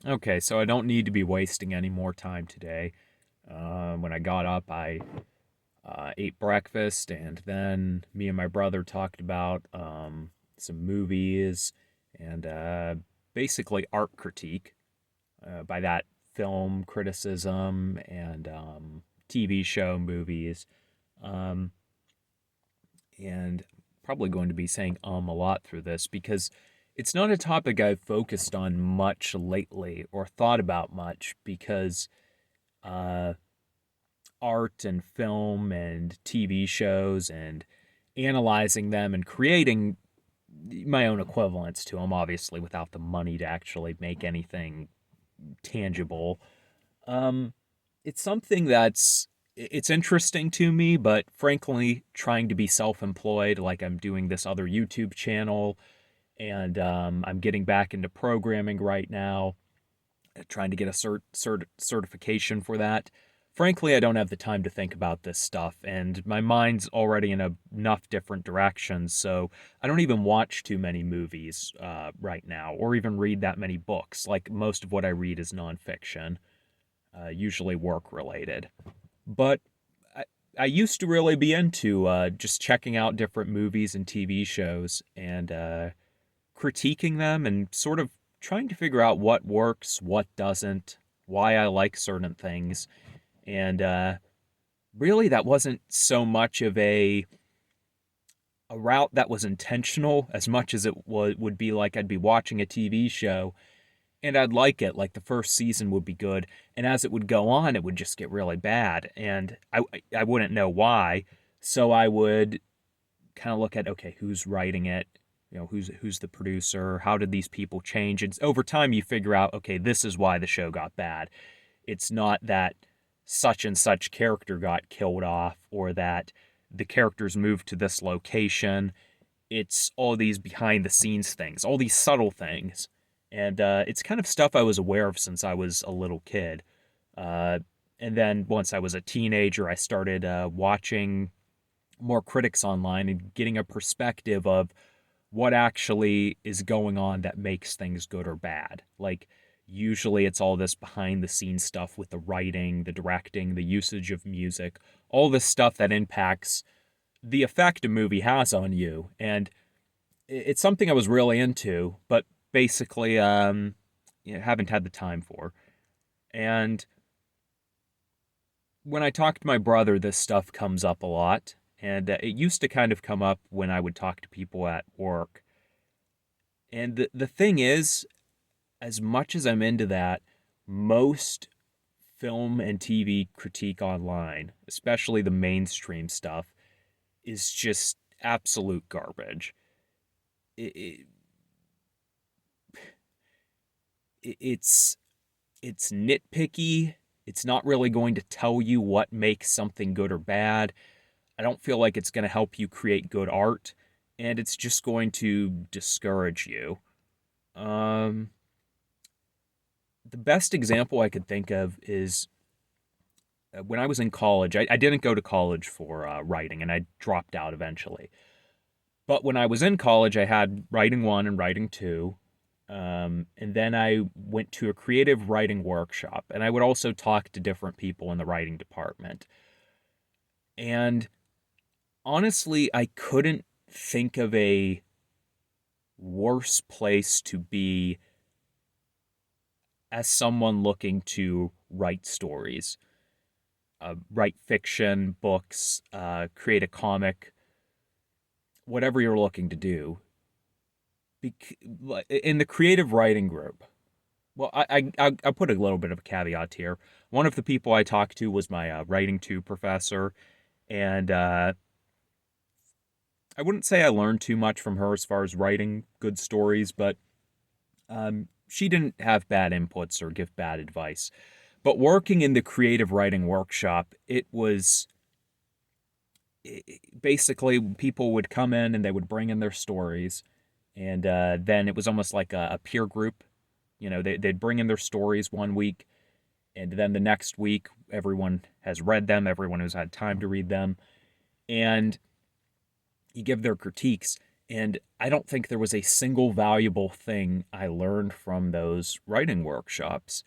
Okay, so I don't need to be wasting any more time today. When I got up, I ate breakfast, and then me and my brother talked about some movies and basically art critique. By that, film criticism and TV show movies. Um, and probably going to be saying a lot through this because it's not a topic I've focused on much lately or thought about much because uh, art and film and TV shows and analyzing them and creating my own equivalents to them, obviously, without the money to actually make anything tangible. Um, it's something it's interesting to me, but frankly, trying to be self-employed, like I'm doing this other YouTube channel, and I'm getting back into programming right now, trying to get a certification for that. Frankly, I don't have the time to think about this stuff, and my mind's already in enough different directions, so I don't even watch too many movies right now, or even read that many books. Like most of what I read is nonfiction, usually work related. But I, I used to really be into just checking out different movies and TV shows and critiquing them and sort of trying to figure out what works, what doesn't, why I like certain things. And really, that wasn't so much of a route that was intentional as much as would be like I'd be watching a TV show and I'd like it. Like the first season would be good, and as it would go on, it would just get really bad, and I wouldn't know why. So I would kind of look at, okay, who's writing it, who's the producer, how did these people change, and over time you figure out, okay, this is why the show got bad. It's not that such and such character got killed off or that the characters moved to this location. It's all these behind the scenes things, all these subtle things. And it's kind of stuff I was aware of since I was a little kid. Uh, and then once I was a teenager, I started watching more critics online and getting a perspective of what actually is going on that makes things good or bad. Like, usually it's all this behind the scenes stuff with the writing, the directing, the usage of music, all this stuff that impacts the effect a movie has on you. And it's something I was really into, but basically, haven't had the time for. And when I talk to my brother, this stuff comes up a lot. And it used to kind of come up when I would talk to people at work. And the thing is, as much as I'm into that, most film and TV critique online, especially the mainstream stuff, is just absolute garbage. It, it, it's it's nitpicky. It's not really going to tell you what makes something good or bad. I don't feel like it's going to help you create good art, and it's just going to discourage you. Um, the best example I could think of is when I was in college. I didn't go to college for writing, and I dropped out eventually. But when I was in college, I had writing one and writing two. And then I went to a creative writing workshop, and I would also talk to different people in the writing department. And honestly, I couldn't think of a worse place to be as someone looking to write stories, write fiction, books, create a comic, whatever you're looking to do. In the creative writing group, well, I'll put a little bit of a caveat here. One of the people I talked to was my writing two professor, and I wouldn't say I learned too much from her as far as writing good stories, but she didn't have bad inputs or give bad advice. But working in the creative writing workshop, basically people would come in and they would bring in their stories, and then it was almost like a peer group. They'd bring in their stories one week, and then the next week everyone has read them, everyone who's had time to read them, and you give their critiques. And I don't think there was a single valuable thing I learned from those writing workshops.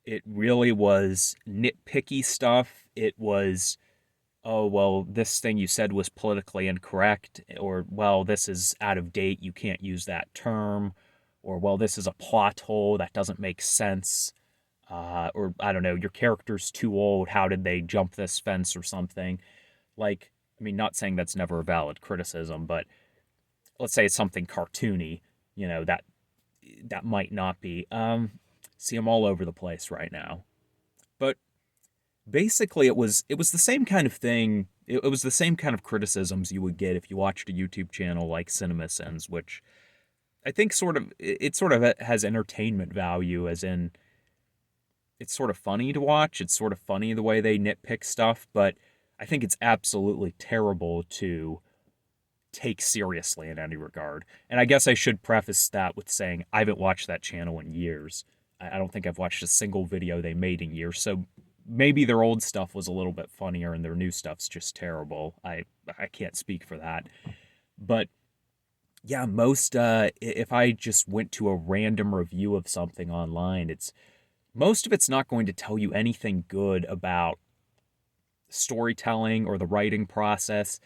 It really was nitpicky stuff. It was, oh, well, this thing you said was politically incorrect, or, well, this is out of date. You can't use that term. Or, well, this is a plot hole that doesn't make sense. Or, I don't know, your character's too old. How did they jump this fence or something? Like, I mean, not saying that's never a valid criticism, but let's say it's something cartoony, that might not be. See, I'm all over the place right now. But basically it was the same kind of thing. It was the same kind of criticisms you would get if you watched a YouTube channel like CinemaSins, which I think sort of has entertainment value, as in it's sort of funny to watch. It's sort of funny the way they nitpick stuff, but I think it's absolutely terrible to take seriously in any regard. And I guess I should preface that with saying I haven't watched that channel in years. I don't think I've watched a single video they made in years. So maybe their old stuff was a little bit funnier and their new stuff's just terrible. I can't speak for that. But yeah, if I just went to a random review of something online, it's most of it's not going to tell you anything good about storytelling or the writing process.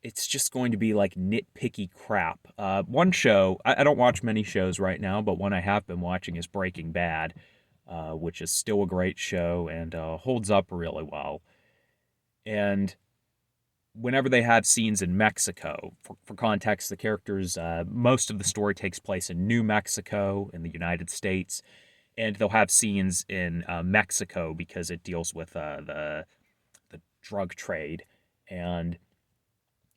It's just going to be like nitpicky crap. One show, I don't watch many shows right now, but one I have been watching is Breaking Bad, which is still a great show and holds up really well. And whenever they have scenes in Mexico, for context, the characters, most of the story takes place in New Mexico in the United States, and they'll have scenes in Mexico because it deals with the drug trade, and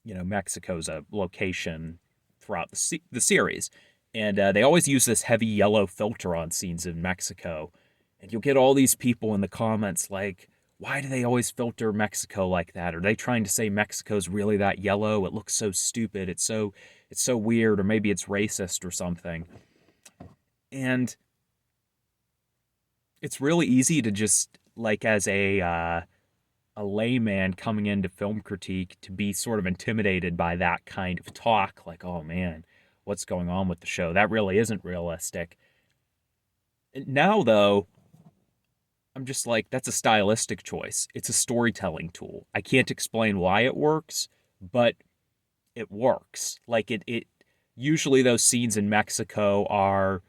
Mexico's a location throughout the series. And they always use this heavy yellow filter on scenes in Mexico. And you'll get all these people in the comments like, why do they always filter Mexico like that? Are they trying to say Mexico's really that yellow? It looks so stupid. It's so weird, or maybe it's racist or something. And it's really easy to just, like, as a layman coming into film critique, to be sort of intimidated by that kind of talk. Like, oh man, what's going on with the show? That really isn't realistic. Now, though, I'm just like, that's a stylistic choice. It's a storytelling tool. I can't explain why it works, but it works. Like, it usually those scenes in Mexico are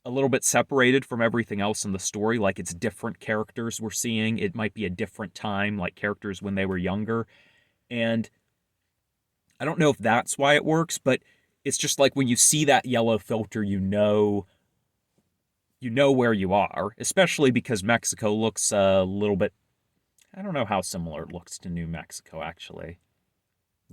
a little bit separated from everything else in the story. Like, it's different characters we're seeing. It might be a different time, like characters when they were younger. And I don't know if that's why it works, but it's just like when you see that yellow filter, you know where you are, especially because Mexico looks a little bit, I don't know how similar it looks to New Mexico, actually.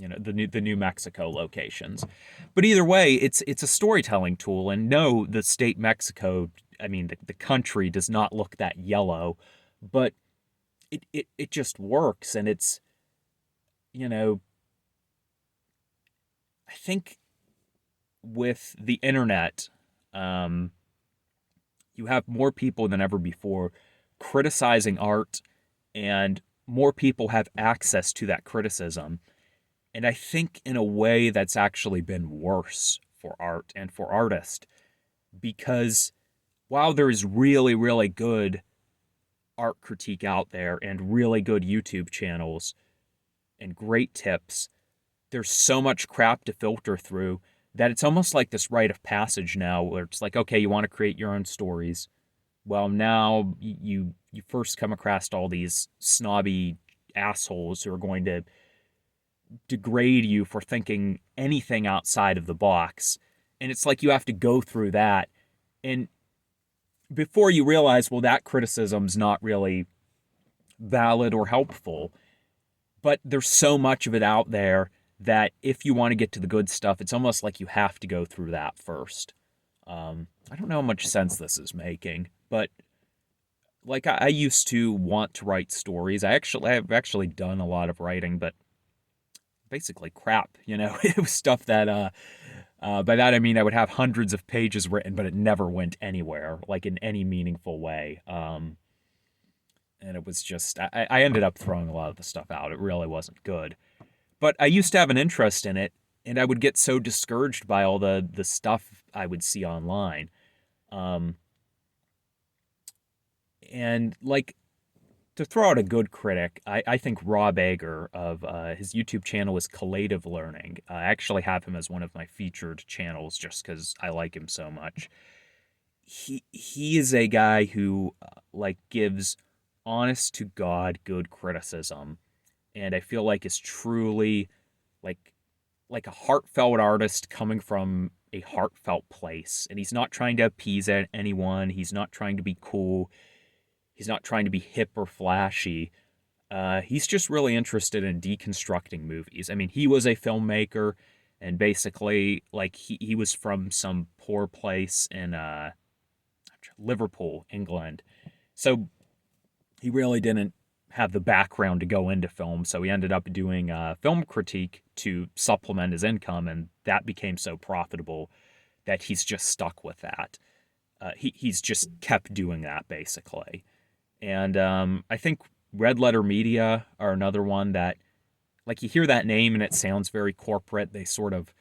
The New Mexico locations. But either way, it's a storytelling tool. And no, the state Mexico, I mean, the country does not look that yellow, but it just works. And it's, you know, I think with the internet, you have more people than ever before criticizing art, and more people have access to that criticism. And I think in a way that's actually been worse for art and for artists, because while there is really, really good art critique out there and really good YouTube channels and great tips, there's so much crap to filter through that it's almost like this rite of passage now, where it's like, okay, you want to create your own stories. Well, now you first come across all these snobby assholes who are going to degrade you for thinking anything outside of the box. And it's like you have to go through that. And before you realize, well, that criticism's not really valid or helpful. But there's so much of it out there that if you want to get to the good stuff, it's almost like you have to go through that first. I don't know how much sense this is making, but like I used to want to write stories. I've actually done a lot of writing, but basically crap. It was stuff that by that I mean I would have hundreds of pages written, but it never went anywhere, like in any meaningful way. And it was just I ended up throwing a lot of the stuff out. It really wasn't good. But I used to have an interest in it, and I would get so discouraged by all the stuff I would see online. Um, and like to throw out a good critic, I think Rob Ager of his YouTube channel is Collative Learning. I actually have him as one of my featured channels just because I like him so much. He is a guy who like gives honest to God good criticism, and I feel like is truly like a heartfelt artist coming from a heartfelt place. And he's not trying to appease anyone. He's not trying to be cool. He's not trying to be hip or flashy. He's just really interested in deconstructing movies. I mean, he was a filmmaker, and basically, like he was from some poor place in Liverpool, England. So he really didn't have the background to go into film. So he ended up doing film critique to supplement his income, and that became so profitable that he's just stuck with that. He's just kept doing that basically. And I think Red Letter Media are another one that, like, you hear that name and it sounds very corporate. They sort of,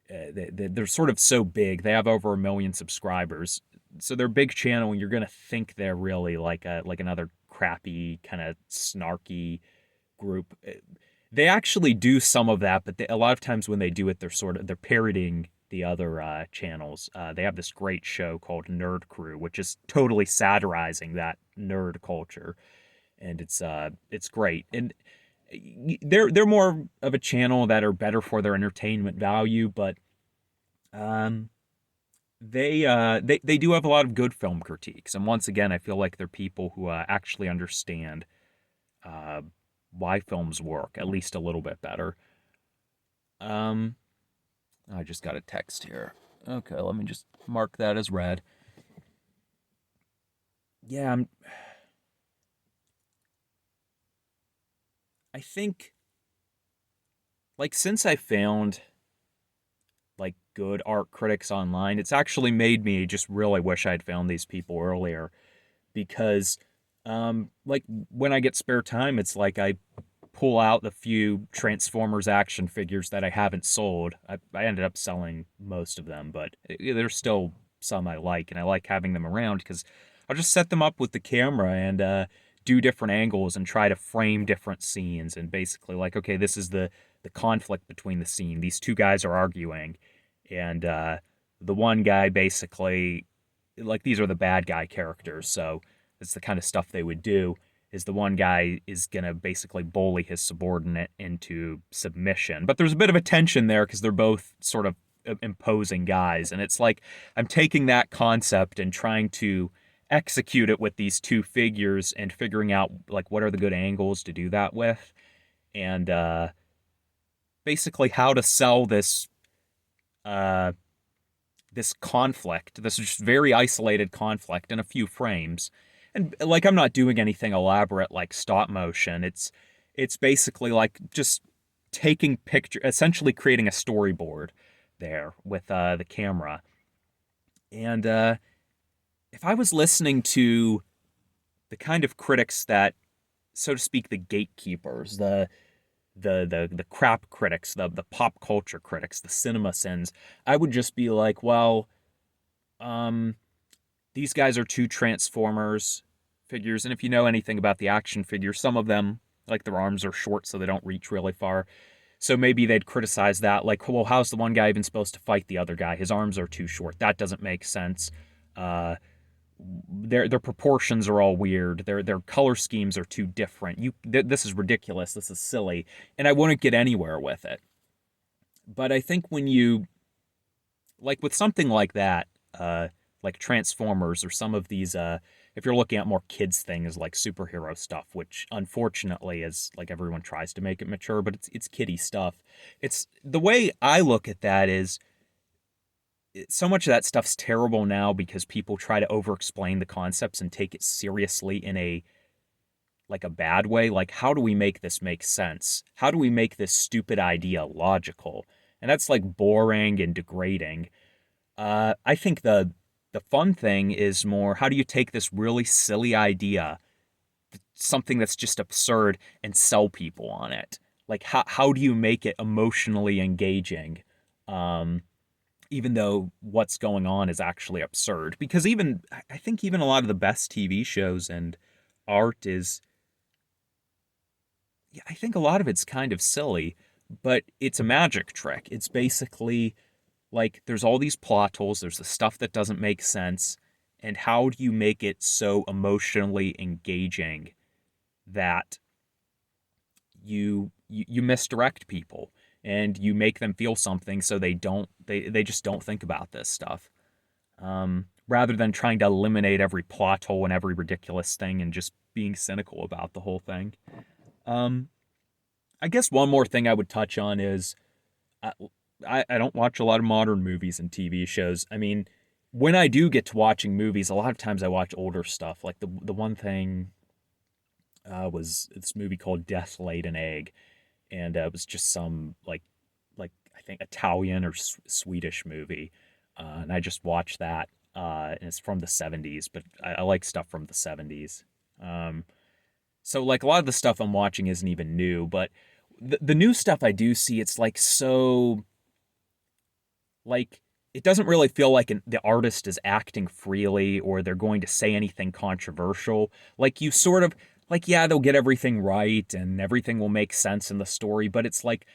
they're sort of so big. They have over 1 million subscribers, so they're a big channel, and you're gonna think they're really like another crappy kind of snarky group. They actually do some of that, but a lot of times when they do it, they're parodying the other channels. They have this great show called Nerd Crew, which is totally satirizing that nerd culture, and it's great. And they're more of a channel that are better for their entertainment value, but um, they do have a lot of good film critiques. And once again, I feel like they're people who actually understand uh, why films work at least a little bit better. Um, I just got a text here. Okay, let me just mark that as read. Yeah, I think like since I found like good art critics online, it's actually made me just really wish I'd found these people earlier because like when I get spare time, it's like I pull out the few Transformers action figures that I haven't sold. I ended up selling most of them, but there's still some I like, and I like having them around because I'll just set them up with the camera and do different angles and try to frame different scenes. And basically, like, okay, this is the conflict between the scene. These two guys are arguing, and the one guy basically, like, these are the bad guy characters, so it's the kind of stuff they would do is the one guy is going to basically bully his subordinate into submission. But there's a bit of a tension there because they're both sort of imposing guys. And it's like I'm taking that concept and trying to execute it with these two figures and figuring out like what are the good angles to do that with. And basically how to sell uh, this conflict, this just very isolated conflict in a few frames. And like I'm not doing anything elaborate like stop motion. It's basically like just taking picture, essentially creating a storyboard there with the camera. And if I was listening to the kind of critics that, so to speak, the gatekeepers, the crap critics, the pop culture critics, the cinema sins, I would just be like, well, um, these guys are two Transformers figures, and if you know anything about the action figures, some of them, like their arms are short so they don't reach really far. So maybe they'd criticize that, like, well, how's the one guy even supposed to fight the other guy? His arms are too short. That doesn't make sense. Uh, their proportions are all weird. Their color schemes are too different. This is ridiculous. This is silly, and I wouldn't get anywhere with it. But I think when you like with something like that, like Transformers or some of these, if you're looking at more kids things like superhero stuff, which unfortunately is like everyone tries to make it mature, but it's kiddie stuff. It's the way I look at that is so much of that stuff's terrible now because people try to over-explain the concepts and take it seriously in a like a bad way. Like, how do we make this make sense? How do we make this stupid idea logical? And that's like boring and degrading. I think the fun thing is more how do you take this really silly idea, something that's just absurd, and sell people on it? like how do you make it emotionally engaging, um, even though what's going on is actually absurd? Because even I think even a lot of the best TV shows and art is, yeah, I think a lot of it's kind of silly, but it's a magic trick. It's basically like there's all these plot holes, there's the stuff that doesn't make sense, and how do you make it so emotionally engaging that you misdirect people and you make them feel something so they just don't think about this stuff. Rather than trying to eliminate every plot hole and every ridiculous thing and just being cynical about the whole thing. Um, I guess one more thing I would touch on is I, I don't watch a lot of modern movies and TV shows. I mean, when I do get to watching movies, a lot of times I watch older stuff. Like the one thing was this movie called Death Laid an Egg, and it was just some like I think Italian or Swedish movie, and I just watched that. And it's from the '70s, but I like stuff from the '70s. Um, so like a lot of the stuff I'm watching isn't even new, but the new stuff I do see, it's like so like it doesn't really feel like the artist is acting freely or they're going to say anything controversial. Like you sort of like yeah, they'll get everything right and everything will make sense in the story, but it's like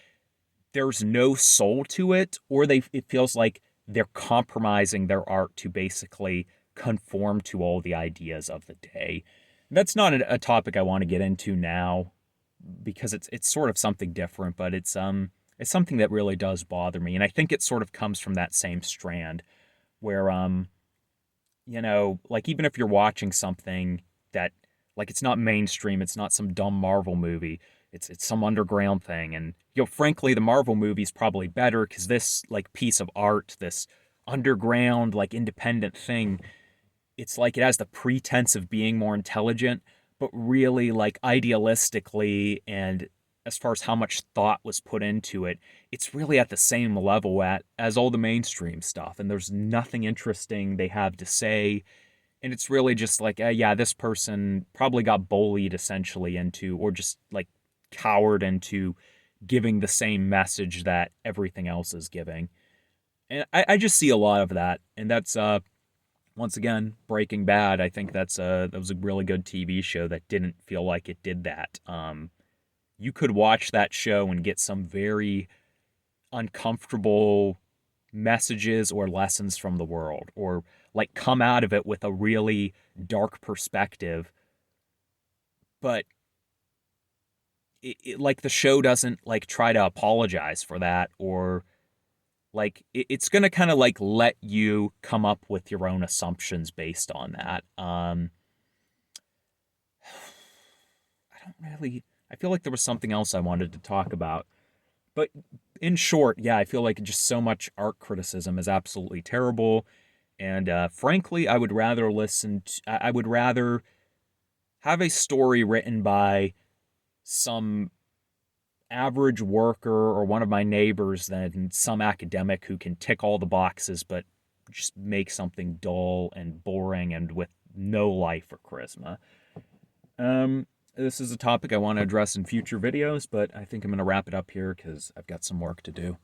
there's no soul to it, or it feels like they're compromising their art to basically conform to all the ideas of the day. That's not a topic I want to get into now because it's sort of something different, but it's something that really does bother me, and I think it sort of comes from that same strand where like even if you're watching something that like it's not mainstream, it's not some dumb Marvel movie, it's some underground thing, and frankly, the Marvel movie's probably better because this like piece of art, this underground like independent thing, it's like it has the pretense of being more intelligent, but really like idealistically and as far as how much thought was put into it, it's really at the same level as all the mainstream stuff. And there's nothing interesting they have to say. And it's really just like, yeah, this person probably got bullied essentially into, or just like cowered into giving the same message that everything else is giving. And I just see a lot of that. And that's once again, Breaking Bad. I think that was a really good TV show that didn't feel like it did that. You could watch that show and get some very uncomfortable messages or lessons from the world, or like come out of it with a really dark perspective. But like the show doesn't like try to apologize for that, or like it's gonna kind of like let you come up with your own assumptions based on that. I don't really. I feel like there was something else I wanted to talk about, but in short, yeah, I feel like just so much art criticism is absolutely terrible, and frankly, I would rather I would rather have a story written by some average worker or one of my neighbors than some academic who can tick all the boxes but just make something dull and boring and with no life or charisma. This is a topic I want to address in future videos, but I think I'm going to wrap it up here because I've got some work to do.